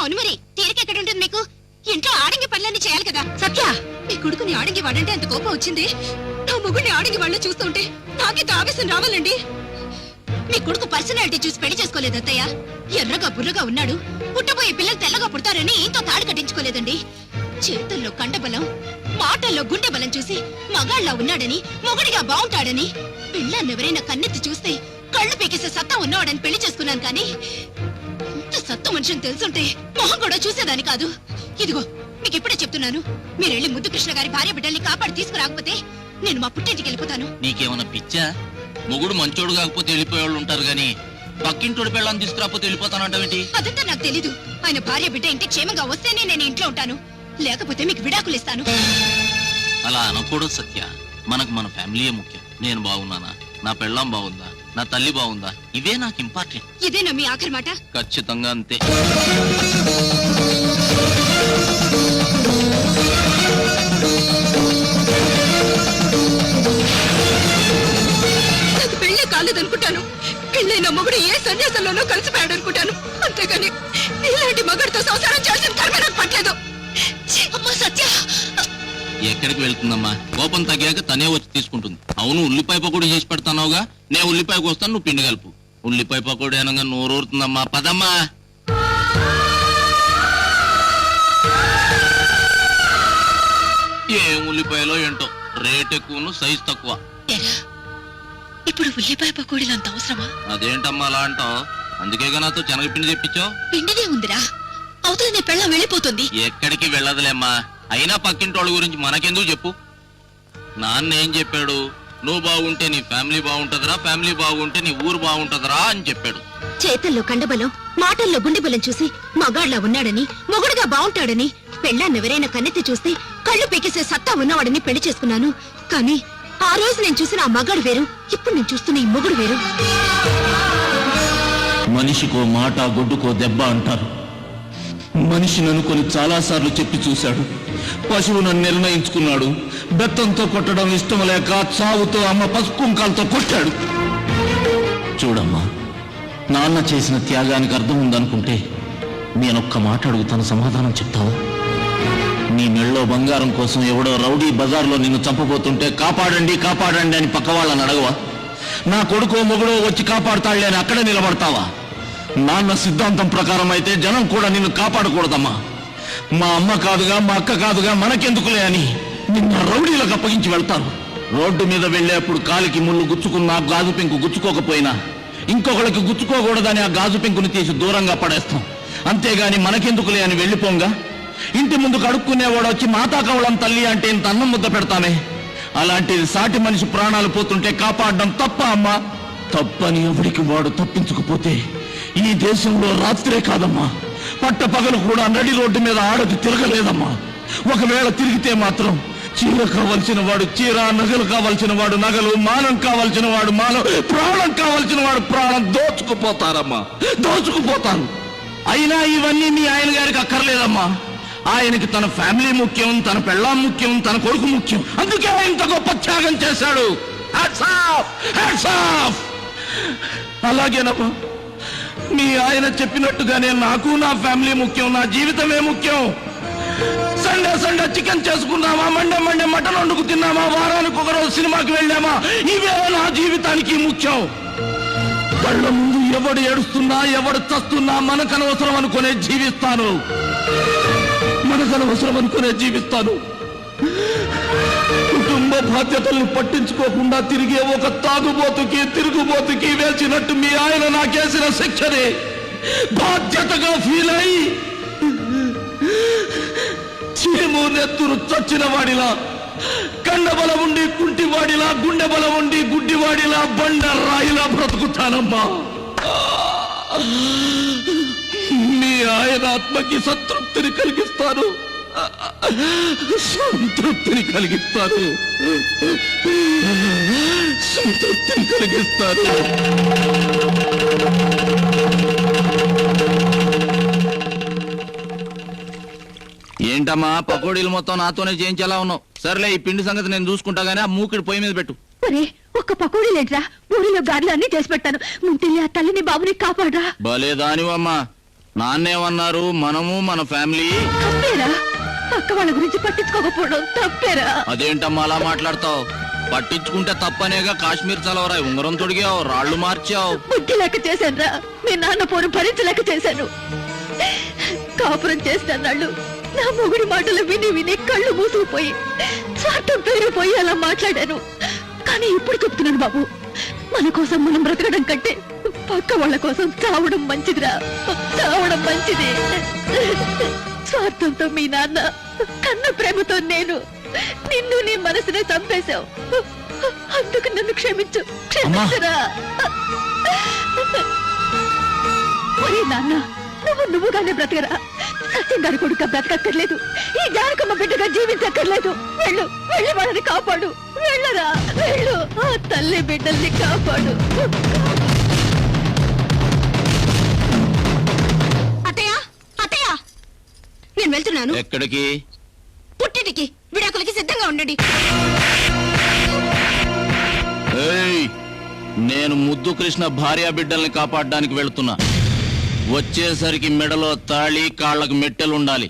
అవును మరి తీరికెక్కడ ఉంటుంది మీకు? ఇంట్లో ఆడంగి పనులన్నీ చేయాలి కదా. సత్య, నీ కొడుకుని ఆడంగి వాడంటే అంత కోపం వచ్చింది. నా మొగుడిని ఆడంగి వాళ్ళ చూస్తుంటే నాకింత ఆవేశం రావాలండి. మీ కొడుకు పర్సనాలిటీ చూసి పెళ్లి చేసుకోలేదు అత్తయ్య. ఎర్రగా బుర్రగా ఉన్నాడు. పుట్టబోయే పిల్లలు తెల్లగా పుడతారని ఇంతో తాడు కట్టించుకోలేదండి. చేతుల్లో కండబలం, మాటల్లో గుండె బలం చూసి మగాళ్ళ ఉన్నాడని, మొగుడిగా బాగుంటాడని, పిల్లన్నెవరైనా కన్నెత్తి చూస్తే కళ్ళు పీకేసే సత్తా ఉన్నవాడని పెళ్లి చేసుకున్నాను. కానీ ఇంత సత్తు మనిషిని తెలుసుంటే మొహం కూడా చూసేదాని కాదు. ఇదిగో మీకు ఇప్పుడే చెప్తున్నాను, మీరెళ్ళి ముద్దు కృష్ణ గారి భార్య బిడ్డల్ని కాపాడి తీసుకురాకపోతే నేను మా పుట్టింటికి వెళ్ళిపోతాను. నీకేమన్నా పిచ్చా? మొగుడు మంచోడు కాకపోతే వెళ్ళిపోయేవాళ్ళు ఉంటారు గాని పక్కింటోడి పెళ్ళని తీసుకురాకపోతే వెళ్ళిపోతానంటావేంటి? అదంతా నాకు తెలీదు. ఆయన భార్య బిడ్డ ఇంటికి క్షేమంగా వస్తేనే నేను ఇంట్లో ఉంటాను, లేకపోతే మీకు విడాకులు ఇస్తాను. అలా అనకూడదు సత్య. మనకు మన ఫ్యామిలీయే ముఖ్యం. నేను బాగున్నానా, నా పెళ్ళాం బాగుందా, నా తల్లి బాగుందా, ఇవే నాకు ఇంపార్టెంట్. ఇదేనా మీ ఆఖరి మాట? ఖచ్చితంగా అంతే. నాకు పెళ్లే కాలేదనుకుంటాను. పెళ్ళైన మొగుడు ఏ సన్యాసంలోనూ కలిసిపోయాడు అనుకుంటాను. అంతేగాని ఇలాంటి మగుడితో సంసారం చేయాల్సిన కర్మ నాకు పట్టలేదు. అమ్మా సత్య! ఎక్కడికి వెళ్తుందమ్మా? కోపం తగ్గాక తనే వచ్చి తీసుకుంటుంది. అవును, ఉల్లిపాయ పకోడీ చేసి పెడతానవుగా. నేను ఉల్లిపాయకు వస్తాను, నువ్వు పిండి కలుపు. ఉల్లిపాయ పకోడీ అనగా నోరూరుతుందమ్మా. పదమ్మా. ఏం ఉల్లిపాయలో ఏంటో, రేట్ ఎక్కువను సైజ్ తక్కువ. ఇప్పుడు ఉల్లిపాయ పకోడీలు అంత అవసరమా? అదేంటమ్మా అలా అంటావు? అందుకేగా నాతో శనగపిండి తెప్పించావు. పిండినే ఉందిరా, అవతల నీ పెళ్ళం వెళ్ళిపోతుంది. ఎక్కడికి వెళ్ళదులేమ్మా. అయినా పక్కింటోళ్ళ గురించి మనకెందుకు చెప్పు. నాన్న ఏం చెప్పాడు? నువ్వు బాగుంటే నీ ఫ్యామిలీ బాగుంటదిరా, ఫ్యామిలీ బాగుంటే నీ ఊరు బాగుంటదిరా అని చెప్పాడు. చేతల్లో కండబలం, మాటల్లో గుండె బలం చూసి మగాళ్ళ ఉన్నాడని, మొగుడుగా బాగుంటాడని, పెళ్ళాన్నెవరైనా కన్నెత్తి చూస్తే కళ్ళు పీకేసే సత్తా ఉన్నవాడని పెళ్లి చేసుకున్నాను. కానీ ఆ రోజు నేను చూసిన ఆ మగాడు వేరు, ఇప్పుడు నేను చూస్తున్న ఈ మొగుడు వేరు. మనిషికో మాట, గొడ్డుకో దెబ్బ అంటారు. మనిషిని అనుకుని చాలాసార్లు చెప్పి చూశాడు. పశువును నిర్ణయించుకున్నాడు. బెత్తంతో కొట్టడం ఇష్టం లేక చావుతో అమ్మ పసుపు కుంకాలతో కొట్టాడు. చూడమ్మా, నాన్న చేసిన త్యాగానికి అర్థం ఉందనుకుంటే నేనొక్క మాట అడుగుతాను, సమాధానం చెప్తావా? నీ మెళ్ళో బంగారం కోసం ఎవడో రౌడీ బజార్లో నిన్ను చంపబోతుంటే కాపాడండి కాపాడండి అని పక్క వాళ్ళని అడగవా? నా కొడుకో మొగుడో వచ్చి కాపాడుతాళ్లే అని అక్కడే నిలబడతావా? నాన్న సిద్ధాంతం ప్రకారం అయితే జనం కూడా నిన్ను కాపాడకూడదమ్మా. మా అమ్మ కాదుగా, మా అక్క కాదుగా, మనకెందుకులే అని నిన్న రౌడీలకు అప్పగించి వెళ్తారు. రోడ్డు మీద వెళ్లేప్పుడు కాలికి ముళ్ళు గుచ్చుకున్నా, గాజు పెంకు గుచ్చుకోకపోయినా ఇంకొకళ్ళకి గుచ్చుకోకూడదని ఆ గాజు పెంకుని తీసి దూరంగా పడేస్తాం. అంతేగాని మనకెందుకులే అని వెళ్ళిపోంగా ఇంటి ముందు కడుక్కునేవాడు వచ్చి మాతా కవళం తల్లి అంటే ఇంత అన్నం ముద్ద పెడతామే. అలాంటిది సాటి మనిషి ప్రాణాలు పోతుంటే కాపాడడం తప్ప అమ్మా? తప్పని ఎవడికి వాడు తప్పించకపోతే ఈ దేశంలో రాత్రే కాదమ్మా, పట్ట పగలు కూడా నడి రోడ్డు మీద ఆడది తిరగలేదమ్మా. ఒకవేళ తిరిగితే మాత్రం చీర కావలసిన వాడు చీర, నగలు కావలసిన వాడు నగలు, మానం కావలసిన వాడు మానం, ప్రాణం కావలసిన వాడు ప్రాణం దోచుకుపోతారమ్మా, దోచుకుపోతారు. అయినా ఇవన్నీ మీ ఆయన గారికి అక్కర్లేదమ్మా. ఆయనకి తన ఫ్యామిలీ ముఖ్యం, తన పెళ్ళాం ముఖ్యం, తన కొడుకు ముఖ్యం. అందుకే ఆయన గొప్ప త్యాగం చేశాడు. Hats off, hats off. అలాగేనమ్మా, మీ ఆయన చెప్పినట్టుగానే నాకు నా ఫ్యామిలీ ముఖ్యం, నా జీవితమే ముఖ్యం. సండే సండే చికెన్ చేసుకున్నామా, మండే మండే మటన్ వండుకు తిన్నామా, వారానికి ఒకరోజు సినిమాకి వెళ్ళామా, ఇవే నా జీవితానికి ముఖ్యం. కళ్ళ ముందు ఎవడు ఏడుస్తున్నా, ఎవడు చస్తున్నా మనకనవసరం అనుకునే జీవిస్తాను, మనకనవసరం అనుకునే జీవిస్తాను. కుటుంబ బాధ్యతల్ని పట్టించుకోకుండా తిరిగే ఒక తాగుబోతుకి, తిరుగుబోతుకి వేసినట్టు మీ ఆయన నాకేసిన శిక్షని బాధ్యతగా ఫీల్ అయి చీము నెత్తురు చచ్చిన వాడిలా, కండబలం ఉండి కుంటివాడిలా, గుండె బలం ఉండి గుడ్డివాడిలా, బండ రాయిలా బ్రతుకుతానమ్మా. మీ ఆయన ఆత్మకి సంతృప్తిని కలిగిస్తాను, సంతృప్తిని కలిగిస్తాను, సంతృప్తిని కలిగిస్తాను. ఏంటమ్మా పకోడీలు మొత్తం నాతోనే చేయించేలా ఉన్నావు? సర్లే, ఈ పిండి సంగతి నేను చూసుకుంటా గానీ ఆ మూకిడి పొయ్యి మీద పెట్టు. ఒక్క పకోడీ లేట్రా, ఊరిలో గారెలు అన్ని చేసి పెట్టాను. ముందు ఆ తల్లిని బాబుని కాపాడరా. భలే దానివమ్మా, నాన్నేమన్నారు? మనము మన ఫ్యామిలీ. తప్పేరా? పక్క వాళ్ళ గురించి పట్టించుకోకపోవడం తప్పేరా? అదేంటమ్మా అలా మాట్లాడతావు? పట్టించుకుంటే తప్పనేగా కాశ్మీర్ చలవరా ఉంగరం తొడిగావు, రాళ్లు మార్చావు. బుద్ధి లేక చేశానురా. మీ నాన్న పోరు భరించలేక చేశాను. కాపురం చేస్తాన్నాళ్ళు నా మొగుడి మాటలు విని విని కళ్ళు మూసుకుపోయి స్వార్థం పెరిగిపోయి అలా మాట్లాడాను. కానీ ఇప్పుడు చెప్తున్నాను బాబు, మన కోసం మనం బ్రతకడం కంటే పక్క వాళ్ళ కోసం చావడం మంచిదిరా. చావడం మంచిది. స్వార్థంతో మీ నాన్న, కన్న ప్రేమతో నేను నిన్ను నీ మనసునే చంపేశావు. అందుకు నన్ను క్షమించు, క్షమించరా. ఒరే నాన్న, నువ్వుగానే బ్రతకరా. సత్యం గారి కొడుక బ్రతకక్కర్లేదు, ఈ జానకమ్మ బిడ్డగా జీవించక్కర్లేదు. వెళ్ళు, వెళ్ళి వాళ్ళని కాపాడు. వెళ్ళరా, వెళ్ళు. ఆ తల్లి బిడ్డల్ని కాపాడు. అత్తయ్య, అత్తయ్య, నేను వెళ్తున్నాను. ఎక్కడికి? పుట్టింటికి. విడాకులకి సిద్ధంగా ఉండండి. ఏయ్, నేను ముద్దు కృష్ణ భార్యా బిడ్డల్ని కాపాడడానికి వెళుతున్నా. వచ్చేసరికి మెడలో తాళి, కాళ్ళకు మెట్టెలుండాలి.